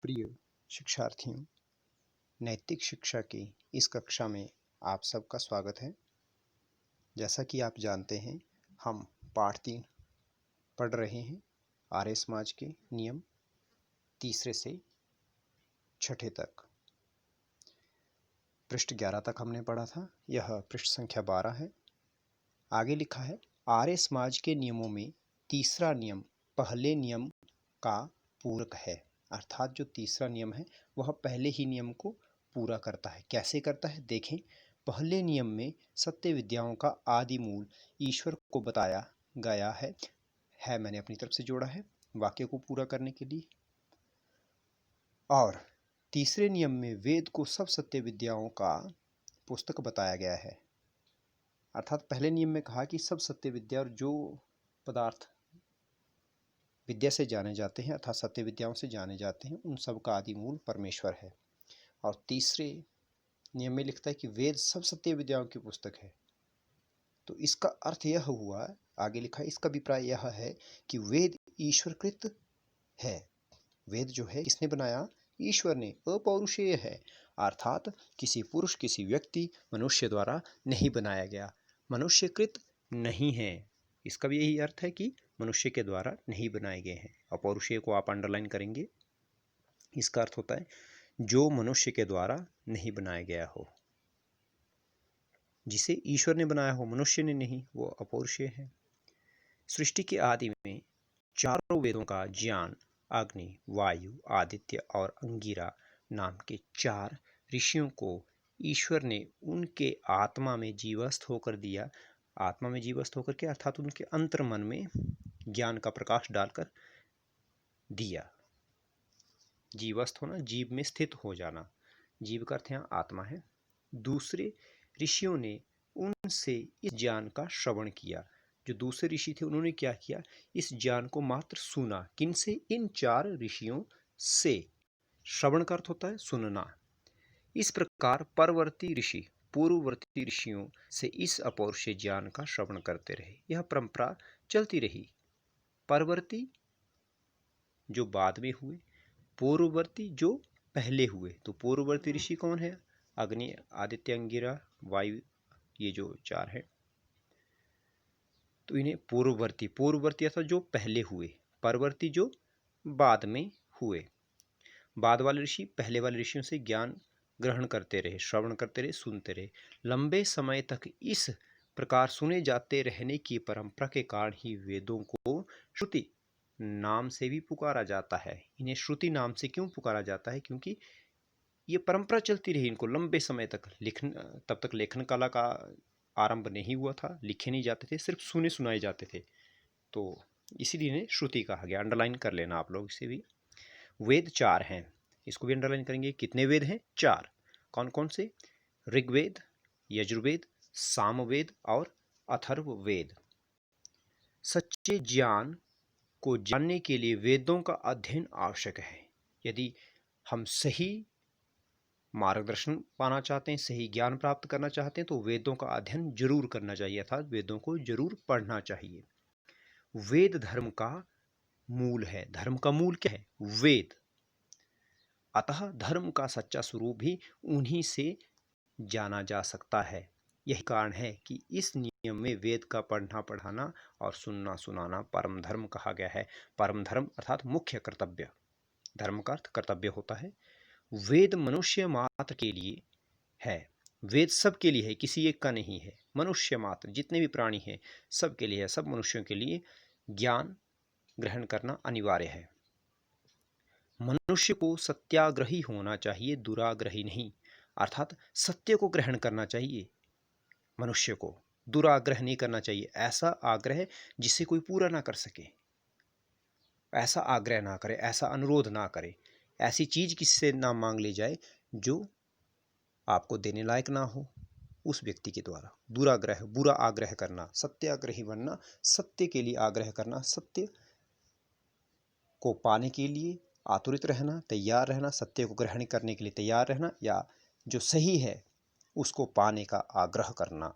प्रिय शिक्षार्थियों, नैतिक शिक्षा की इस कक्षा में आप सबका स्वागत है। जैसा कि आप जानते हैं, हम पाठ 3 पढ़ रहे हैं। आर्य समाज के नियम तीसरे से छठे तक। पृष्ठ 11 तक हमने पढ़ा था। यह पृष्ठ संख्या 12 है। आगे लिखा है, आर्य समाज के नियमों में तीसरा नियम पहले नियम का पूरक है। अर्थात जो तीसरा नियम है वह पहले ही नियम को पूरा करता है। कैसे करता है देखें। पहले नियम में सत्य विद्याओं का आदि मूल ईश्वर को बताया गया है मैंने अपनी तरफ से जोड़ा है वाक्य को पूरा करने के लिए। और तीसरे नियम में वेद को सब सत्य विद्याओं का पुस्तक बताया गया है। अर्थात पहले नियम में कहा कि सब सत्य विद्या और जो पदार्थ विद्या से जाने जाते हैं अर्थात सत्य विद्याओं से जाने जाते हैं, उन सब का आदि मूल परमेश्वर है। और तीसरे नियम में लिखता है कि वेद सब सत्य विद्याओं की पुस्तक है। तो इसका अर्थ यह हुआ, आगे लिखा है, इसका अभिप्राय यह है कि वेद ईश्वरकृत है। वेद जो है किसने बनाया? ईश्वर ने। अपौरुषेय है, अर्थात किसी पुरुष किसी व्यक्ति मनुष्य द्वारा नहीं बनाया गया, मनुष्यकृत नहीं है। इसका भी यही अर्थ है कि मनुष्य के द्वारा नहीं बनाए गए हैं। अपौरुषेय को आप अंडरलाइन करेंगे। इसका अर्थ होता है जो मनुष्य के द्वारा नहीं बनाया गया हो, जिसे ईश्वर ने बनाया हो, मनुष्य ने नहीं, वो अपौरुषेय है। सृष्टि के आदि में चारों वेदों का ज्ञान अग्नि, वायु, आदित्य और अंगिरा नाम के 4 ऋषियों को ईश्वर ने उनके आत्मा में जीवस्थ होकर दिया। आत्मा में जीवस्थ होकर के अर्थात उनके अंतर्मन में ज्ञान का प्रकाश डालकर दिया। जीवस्थ होना, जीव में स्थित हो जाना। जीव का अर्थ यहाँ आत्मा है। दूसरे ऋषियों ने उनसे इस ज्ञान का श्रवण किया। जो दूसरे ऋषि थे उन्होंने क्या किया? इस ज्ञान को मात्र सुना। किनसे? इन 4 ऋषियों से। श्रवण का अर्थ होता है सुनना। इस प्रकार परवर्ती ऋषि पूर्ववर्ती ऋषियों से इस अपौरुषेय ज्ञान का श्रवण करते रहे। यह परंपरा चलती रही। परवर्ती जो बाद में हुए, पूर्ववर्ती जो पहले हुए। तो पूर्ववर्ती ऋषि कौन है? अग्नि, आदित्य, अंगिरा, वायु, ये जो 4 हैं। तो इन्हें पूर्ववर्ती अर्थात जो पहले हुए, परवर्ती जो बाद में हुए। बाद वाले ऋषि पहले वाले ऋषियों से ज्ञान ग्रहण करते रहे, श्रवण करते रहे, सुनते रहे। लंबे समय तक इस प्रकार सुने जाते रहने की परंपरा के कारण ही वेदों को श्रुति नाम से भी पुकारा जाता है। इन्हें श्रुति नाम से क्यों पुकारा जाता है? क्योंकि ये परंपरा चलती रही इनको लंबे समय तक। तब तक लेखन कला का आरंभ नहीं हुआ था, लिखे नहीं जाते थे, सिर्फ सुने सुनाए जाते थे। तो इसीलिए इन्हें श्रुति कहा गया। अंडरलाइन कर लेना आप लोग इसे भी। वेद 4 हैं, इसको भी अंडरलाइन करेंगे। कितने वेद हैं? 4। कौन कौन से? ऋग्वेद, यजुर्वेद, सामवेद और अथर्ववेद। सच्चे ज्ञान को जानने के लिए वेदों का अध्ययन आवश्यक है। यदि हम सही मार्गदर्शन पाना चाहते हैं, सही ज्ञान प्राप्त करना चाहते हैं, तो वेदों का अध्ययन जरूर करना चाहिए, अर्थात वेदों को जरूर पढ़ना चाहिए। वेद धर्म का मूल है। धर्म का मूल क्या है? वेद। अतः धर्म का सच्चा स्वरूप भी उन्हीं से जाना जा सकता है। यही कारण है कि इस नियम में वेद का पढ़ना पढ़ाना और सुनना सुनाना परम धर्म कहा गया है। परम धर्म अर्थात मुख्य कर्तव्य। धर्म का अर्थ कर्तव्य होता है। वेद मनुष्य मात्र के लिए है। वेद सबके लिए है, किसी एक का नहीं है। मनुष्य मात्र, जितने भी प्राणी हैं सबके लिए है। सब मनुष्यों के लिए ज्ञान ग्रहण करना अनिवार्य है। मनुष्य को सत्याग्रही होना चाहिए, दुराग्रही नहीं। अर्थात सत्य को ग्रहण करना चाहिए मनुष्य को, दुराग्रह नहीं करना चाहिए। ऐसा आग्रह जिसे कोई पूरा ना कर सके, ऐसा आग्रह ना करे, ऐसा अनुरोध ना करे, ऐसी चीज किससे ना मांग ली जाए जो आपको देने लायक ना हो उस व्यक्ति के द्वारा। दुराग्रह, बुरा आग्रह करना। सत्याग्रही बनना, सत्य के लिए आग्रह करना, सत्य को पाने के लिए आतुरित रहना, तैयार रहना, सत्य को ग्रहण करने के लिए तैयार रहना, या जो सही है उसको पाने का आग्रह करना,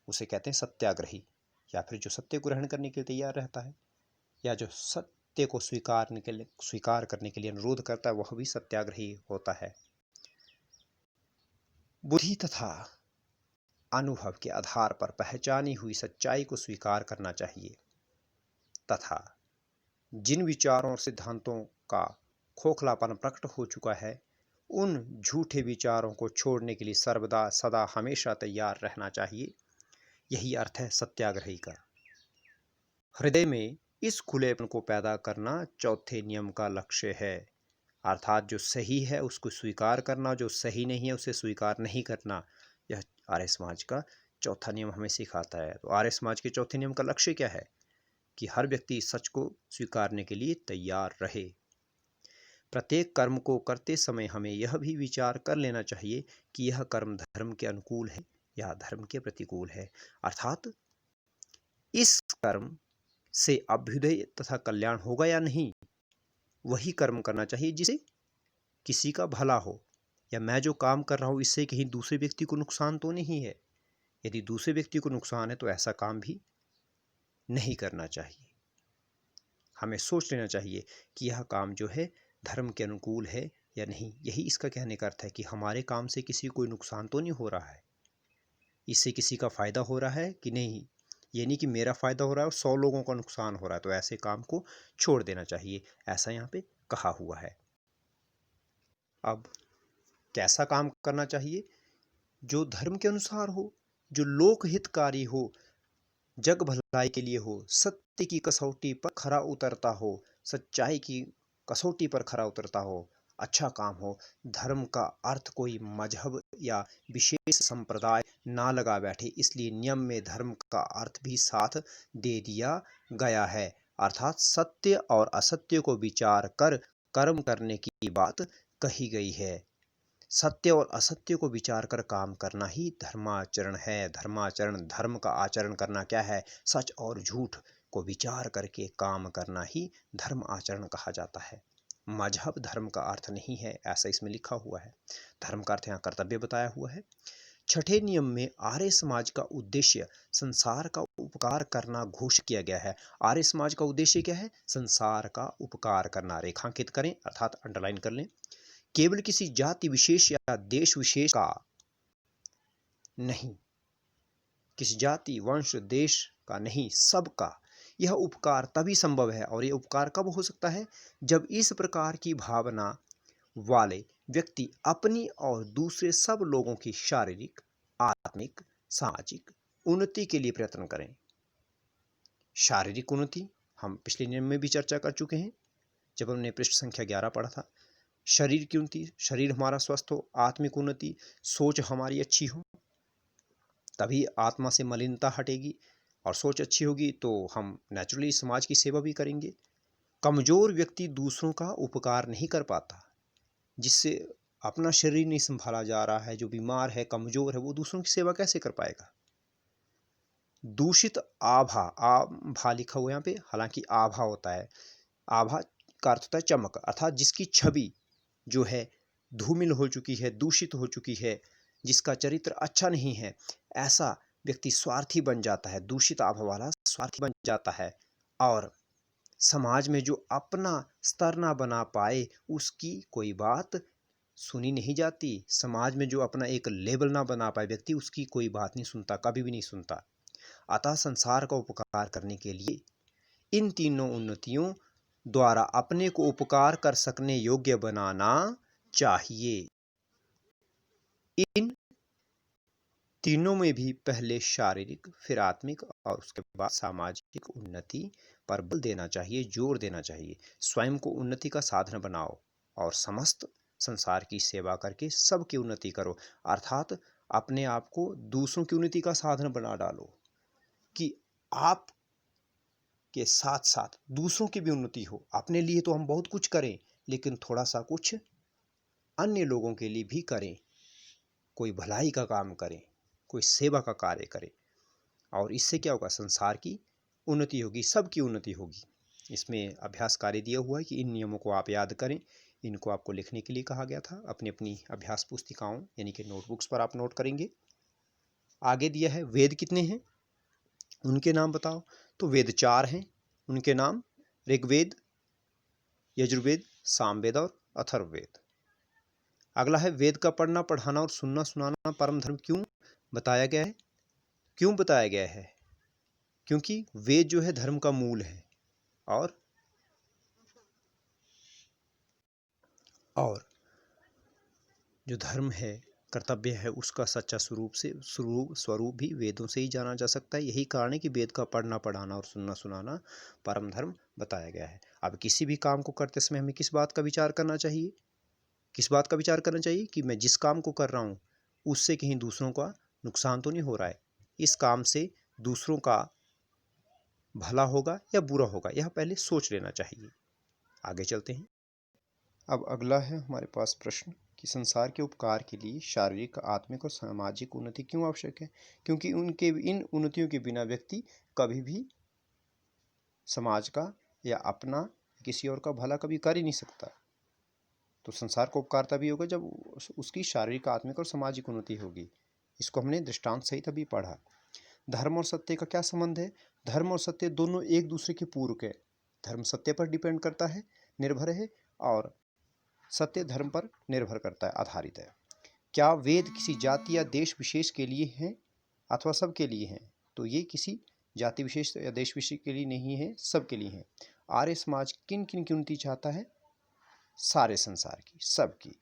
उसे कहते हैं सत्याग्रही। या फिर जो सत्य को ग्रहण करने के लिए तैयार रहता है, या जो सत्य को स्वीकार करने के लिए अनुरोध करता है, वह भी सत्याग्रही होता है। बुद्धि तथा अनुभव के आधार पर पहचानी हुई सच्चाई को स्वीकार करना चाहिए तथा जिन विचारों और सिद्धांतों का खोखलापन प्रकट हो चुका है, उन झूठे विचारों को छोड़ने के लिए सर्वदा सदा हमेशा तैयार रहना चाहिए। यही अर्थ है सत्याग्रही का। हृदय में इस खुलेपन को पैदा करना चौथे नियम का लक्ष्य है, अर्थात जो सही है उसको स्वीकार करना, जो सही नहीं है उसे स्वीकार नहीं करना। यह आर्य समाज का चौथा नियम हमें सिखाता है। तो आर्य समाज के चौथे नियम का लक्ष्य क्या है कि हर व्यक्ति सच को स्वीकारने के लिए तैयार रहे। प्रत्येक कर्म को करते समय हमें यह भी विचार कर लेना चाहिए कि यह कर्म धर्म के अनुकूल है या धर्म के प्रतिकूल है, अर्थात इस कर्म से अभ्युदय तथा कल्याण होगा या नहीं। वही कर्म करना चाहिए जिसे किसी का भला हो, या मैं जो काम कर रहा हूँ इससे कहीं दूसरे व्यक्ति को नुकसान तो नहीं है। यदि दूसरे व्यक्ति को नुकसान है तो ऐसा काम भी नहीं करना चाहिए। हमें सोच लेना चाहिए कि यह काम जो है धर्म के अनुकूल है या नहीं। यही इसका कहने का अर्थ है कि हमारे काम से किसी को नुकसान तो नहीं हो रहा है, इससे किसी का फायदा हो रहा है कि नहीं। ये नहीं कि मेरा फायदा हो रहा है और 100 लोगों का नुकसान हो रहा है, तो ऐसे काम को छोड़ देना चाहिए, ऐसा यहाँ पे कहा हुआ है। अब कैसा काम करना चाहिए? जो धर्म के अनुसार हो, जो लोक हितकारी हो, जग भलाई के लिए हो, सत्य की कसौटी पर खरा उतरता हो, सच्चाई की कसौटी पर खरा उतरता हो, अच्छा काम हो। धर्म का अर्थ कोई मजहब या विशेष संप्रदाय ना लगा बैठे, इसलिए नियम में धर्म का अर्थ भी साथ दे दिया गया है, अर्थात सत्य और असत्य को विचार कर कर्म करने की बात कही गई है। सत्य और असत्य को विचार कर काम करना ही धर्माचरण है। धर्माचरण, धर्म का आचरण करना क्या है? सच और झूठ को विचार करके काम करना ही धर्म आचरण कहा जाता है। मजहब धर्म का अर्थ नहीं है, ऐसा इसमें लिखा हुआ है। धर्म का अर्थ यहाँ कर्तव्य बताया हुआ है। छठे नियम में आर्य समाज का उद्देश्य संसार का उपकार करना घोषित किया गया है। आर्य समाज का उद्देश्य क्या है? संसार का उपकार करना। रेखांकित करें अर्थात अंडरलाइन कर लें। केवल किसी जाति विशेष या देश विशेष का नहीं, किसी जाति, वंश, देश का नहीं, सबका यह उपकार तभी संभव है। और यह उपकार कब हो सकता है? जब इस प्रकार की भावना वाले व्यक्ति अपनी और दूसरे सब लोगों की शारीरिक, आत्मिक, सामाजिक उन्नति के लिए प्रयत्न करें। शारीरिक उन्नति हम पिछले नियम में भी चर्चा कर चुके हैं जब हमने पृष्ठ संख्या 11 पढ़ा था। शरीर की उन्नति, शरीर हमारा स्वस्थ हो, आत्मिक उन्नति, सोच हमारी अच्छी हो, तभी आत्मा से मलिनता हटेगी, और सोच अच्छी होगी तो हम नेचुरली समाज की सेवा भी करेंगे। कमजोर व्यक्ति दूसरों का उपकार नहीं कर पाता, जिससे अपना शरीर नहीं संभाला जा रहा है, जो बीमार है, कमजोर है, वो दूसरों की सेवा कैसे कर पाएगा? दूषित आभा, आभा लिखा हुआ यहाँ पे, हालांकि आभा होता है, आभा का अर्थ होता है चमक, अर्थात जिसकी छवि जो है धूमिल हो चुकी है, दूषित हो चुकी है, जिसका चरित्र अच्छा नहीं है, ऐसा व्यक्ति स्वार्थी बन जाता है। दूषित आभा वाला स्वार्थी बन जाता है, और समाज में जो अपना स्तर ना बना पाए उसकी कोई बात सुनी नहीं जाती। समाज में जो अपना एक लेवल ना बना पाए व्यक्ति, उसकी कोई बात नहीं सुनता, कभी भी नहीं सुनता। अतः संसार का उपकार करने के लिए इन तीनों उन्नतियों द्वारा अपने को उपकार कर सकने योग्य बनाना चाहिए। इन तीनों में भी पहले शारीरिक, फिर आत्मिक और उसके बाद सामाजिक उन्नति पर बल देना चाहिए, जोर देना चाहिए। स्वयं को उन्नति का साधन बनाओ और समस्त संसार की सेवा करके सबकी उन्नति करो, अर्थात अपने आप को दूसरों की उन्नति का साधन बना डालो कि आप के साथ साथ दूसरों की भी उन्नति हो। अपने लिए तो हम बहुत कुछ करें, लेकिन थोड़ा सा कुछ अन्य लोगों के लिए भी करें, कोई भलाई का काम करें, कोई सेवा का कार्य करें, और इससे क्या होगा? संसार की उन्नति होगी, सबकी उन्नति होगी। इसमें अभ्यास कार्य दिया हुआ है कि इन नियमों को आप याद करें। इनको आपको लिखने के लिए कहा गया था, अपनी अपनी अभ्यास पुस्तिकाओं यानी कि नोटबुक्स पर आप नोट करेंगे। आगे दिया है वेद कितने हैं, उनके नाम बताओ। तो वेद 4 हैं, उनके नाम ऋग्वेद, यजुर्वेद, सामवेद और अथर्ववेद। अगला है वेद का पढ़ना, पढ़ाना और सुनना सुनाना परम धर्म क्यों बताया गया है? क्यों बताया गया है? क्योंकि वेद जो है धर्म का मूल है और जो धर्म है, कर्तव्य है, उसका सच्चा स्वरूप भी वेदों से ही जाना जा सकता है। यही कारण है कि वेद का पढ़ना, पढ़ाना और सुनना सुनाना परम धर्म बताया गया है। अब किसी भी काम को करते समय हमें किस बात का विचार करना चाहिए? किस बात का विचार करना चाहिए कि मैं जिस काम को कर रहा हूँ उससे कहीं दूसरों का नुकसान तो नहीं हो रहा है, इस काम से दूसरों का भला होगा या बुरा होगा, यह पहले सोच लेना चाहिए। आगे चलते हैं। अब अगला है हमारे पास प्रश्न कि संसार के उपकार के लिए शारीरिक, आत्मिक और सामाजिक उन्नति क्यों आवश्यक है? क्योंकि इन उन्नतियों के बिना व्यक्ति कभी भी समाज का या अपना किसी और का भला कभी कर ही नहीं सकता। तो संसार को उपकार तभी होगा जब उसकी शारीरिक, आत्मिक और सामाजिक उन्नति होगी। इसको हमने दृष्टांत सहित अभी पढ़ा। धर्म और सत्य का क्या संबंध है? धर्म और सत्य दोनों एक दूसरे के पूरक है। धर्म सत्य पर डिपेंड करता है, निर्भर है, और सत्य धर्म पर निर्भर करता है, आधारित है। क्या वेद किसी जाति या देश विशेष के लिए हैं अथवा सबके लिए हैं? तो ये किसी जाति विशेष या देश विशेष के लिए नहीं है, सबके लिए है। आर्य समाज किन किन की उन्नति चाहता है? सारे संसार की, सबकी।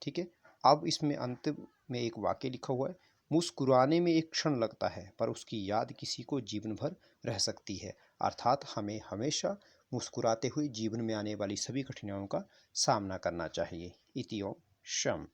ठीक है। अब इसमें अंत में एक वाक्य लिखा हुआ है, मुस्कुराने में एक क्षण लगता है पर उसकी याद किसी को जीवन भर रह सकती है। अर्थात हमें हमेशा मुस्कुराते हुए जीवन में आने वाली सभी कठिनाइयों का सामना करना चाहिए। इति ओम शम।